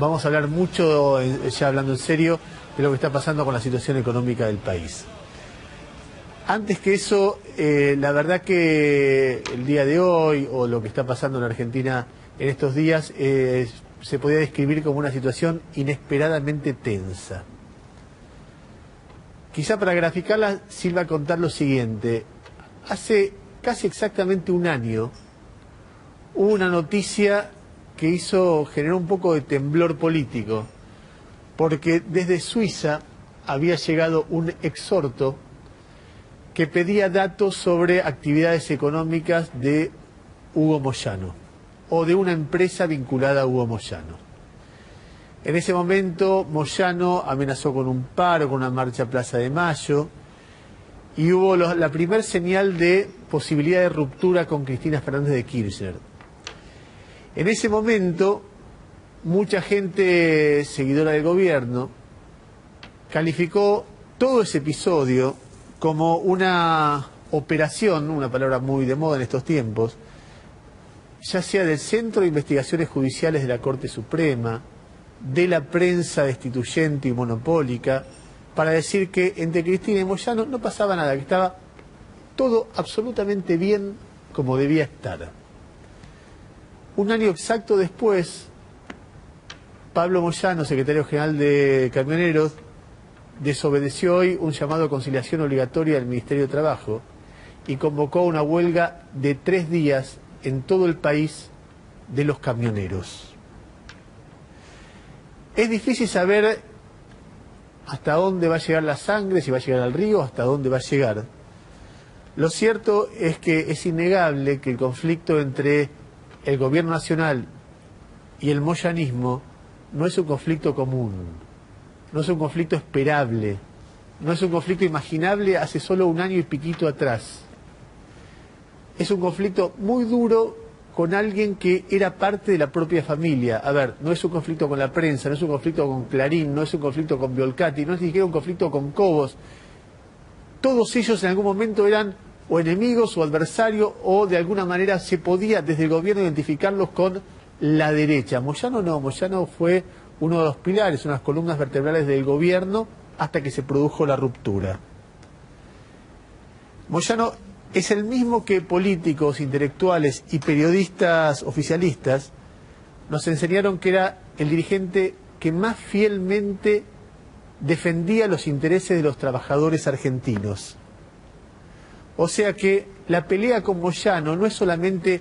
vamos a hablar mucho, ya hablando en serio, de lo que está pasando con la situación económica del país. Antes que eso, la verdad que el día de hoy, o lo que está pasando en Argentina en estos días, se podría describir como una situación inesperadamente tensa. Quizá para graficarla sirva contar lo siguiente. Hace casi exactamente un año hubo una noticia que generó un poco de temblor político, porque desde Suiza había llegado un exhorto que pedía datos sobre actividades económicas de Hugo Moyano, o de una empresa vinculada a Hugo Moyano. En ese momento Moyano amenazó con un paro, con una marcha a Plaza de Mayo, y hubo la primer señal de posibilidad de ruptura con Cristina Fernández de Kirchner. En ese momento, mucha gente seguidora del gobierno calificó todo ese episodio como una operación, una palabra muy de moda en estos tiempos, ya sea del Centro de Investigaciones Judiciales de la Corte Suprema, de la prensa destituyente y monopólica, para decir que entre Cristina y Moyano no pasaba nada, que estaba todo absolutamente bien como debía estar. Un año exacto después, Pablo Moyano, secretario general de Camioneros, desobedeció hoy un llamado a conciliación obligatoria del Ministerio de Trabajo y convocó una huelga de 3 días en todo el país de los camioneros. Es difícil saber hasta dónde va a llegar la sangre, si va a llegar al río, hasta dónde va a llegar. Lo cierto es que es innegable que el conflicto entre el gobierno nacional y el moyanismo no es un conflicto común, no es un conflicto esperable, no es un conflicto imaginable hace solo un año y piquito atrás. Es un conflicto muy duro con alguien que era parte de la propia familia. A ver, no es un conflicto con la prensa, no es un conflicto con Clarín, no es un conflicto con Biolcati, no es ni siquiera un conflicto con Cobos. Todos ellos en algún momento eran o enemigos o adversarios, o de alguna manera se podía desde el gobierno identificarlos con la derecha. Moyano no, Moyano fue uno de los pilares, unas columnas vertebrales del gobierno hasta que se produjo la ruptura. Moyano es el mismo que políticos, intelectuales y periodistas oficialistas nos enseñaron que era el dirigente que más fielmente defendía los intereses de los trabajadores argentinos. O sea que la pelea con Moyano no es solamente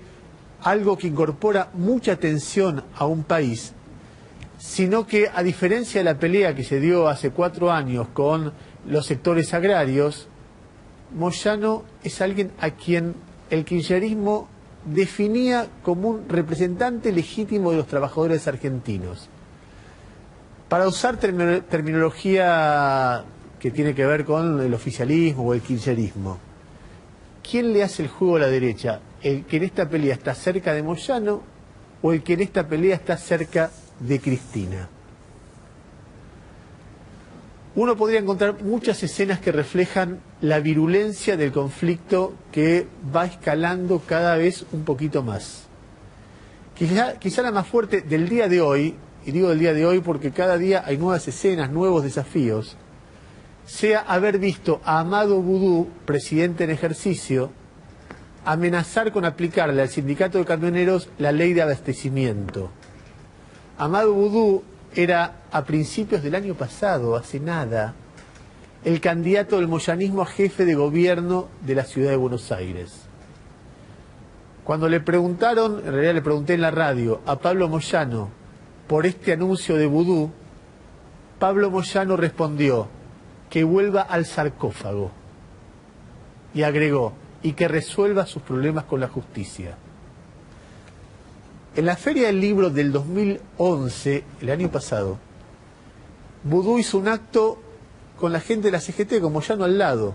algo que incorpora mucha tensión a un país, sino que, a diferencia de la pelea que se dio hace 4 años con los sectores agrarios, Moyano es alguien a quien el kirchnerismo definía como un representante legítimo de los trabajadores argentinos. Para usar terminología que tiene que ver con el oficialismo o el kirchnerismo, ¿quién le hace el juego a la derecha? ¿El que en esta pelea está cerca de Moyano o el que en esta pelea está cerca de Cristina? Uno podría encontrar muchas escenas que reflejan la virulencia del conflicto que va escalando cada vez un poquito más. Quizá la más fuerte del día de hoy, y digo del día de hoy porque cada día hay nuevas escenas, nuevos desafíos, sea haber visto a Amado Boudou, presidente en ejercicio, amenazar con aplicarle al sindicato de camioneros la ley de abastecimiento. Amado Boudou era, a principios del año pasado, hace nada, el candidato del moyanismo a jefe de gobierno de la ciudad de Buenos Aires. Cuando le preguntaron, en realidad le pregunté en la radio, a Pablo Moyano por este anuncio de Boudou, Pablo Moyano respondió que vuelva al sarcófago y agregó, y que resuelva sus problemas con la justicia. En la Feria del Libro del 2011, el año pasado, Boudou hizo un acto con la gente de la CGT, con Moyano al lado.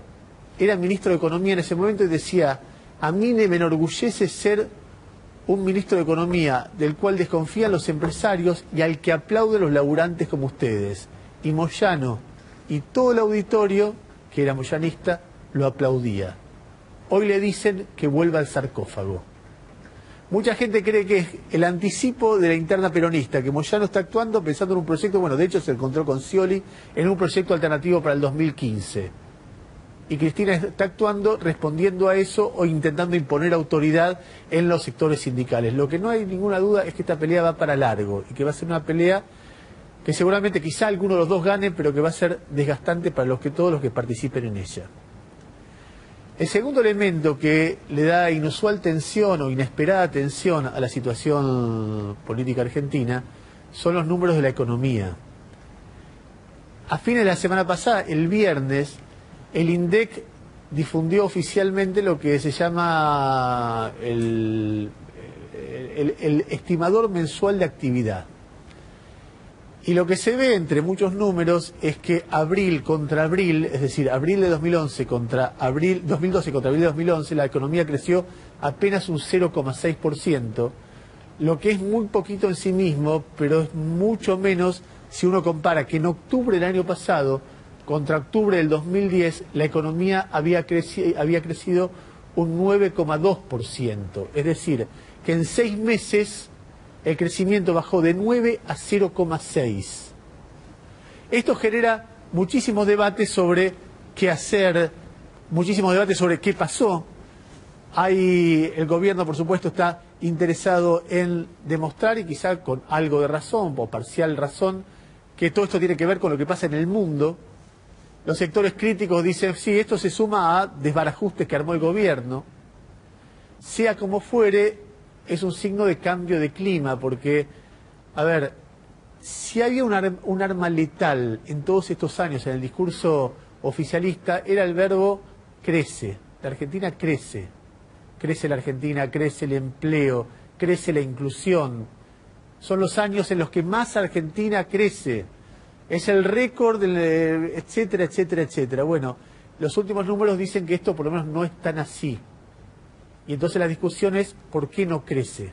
Era ministro de Economía en ese momento y decía, a mí me enorgullece ser un ministro de Economía del cual desconfían los empresarios y al que aplauden los laburantes como ustedes. Y Moyano y todo el auditorio, que era moyanista, lo aplaudía. Hoy le dicen que vuelva al sarcófago. Mucha gente cree que es el anticipo de la interna peronista, que Moyano está actuando pensando en un proyecto, bueno, de hecho se encontró con Scioli en un proyecto alternativo para el 2015. Y Cristina está actuando respondiendo a eso o intentando imponer autoridad en los sectores sindicales. Lo que no hay ninguna duda es que esta pelea va para largo y que va a ser una pelea que seguramente quizá alguno de los dos gane, pero que va a ser desgastante para todos los que participen en ella. El segundo elemento que le da inusual tensión o inesperada tensión a la situación política argentina son los números de la economía. A fines de la semana pasada, el viernes, el INDEC difundió oficialmente lo que se llama el estimador mensual de actividad. Y lo que se ve entre muchos números es que abril contra abril, es decir, abril de 2011 contra abril 2012 contra abril de 2011, la economía creció apenas un 0,6%, lo que es muy poquito en sí mismo, pero es mucho menos si uno compara que en octubre del año pasado contra octubre del 2010 la economía había crecido un 9,2%, es decir, que en 6 meses el crecimiento bajó de 9 a 0,6. Esto genera muchísimos debates sobre qué hacer, muchísimos debates sobre qué pasó. El gobierno, por supuesto, está interesado en demostrar, y quizá con algo de razón, o parcial razón, que todo esto tiene que ver con lo que pasa en el mundo. Los sectores críticos dicen, sí, esto se suma a desbarajustes que armó el gobierno. Sea como fuere, es un signo de cambio de clima, porque, a ver, si había un arma letal en todos estos años en el discurso oficialista, era el verbo crece. La Argentina crece. Crece la Argentina, crece el empleo, crece la inclusión. Son los años en los que más Argentina crece. Es el récord, etcétera, etcétera, etcétera. Bueno, los últimos números dicen que esto por lo menos no es tan así. Y entonces la discusión es ¿por qué no crece?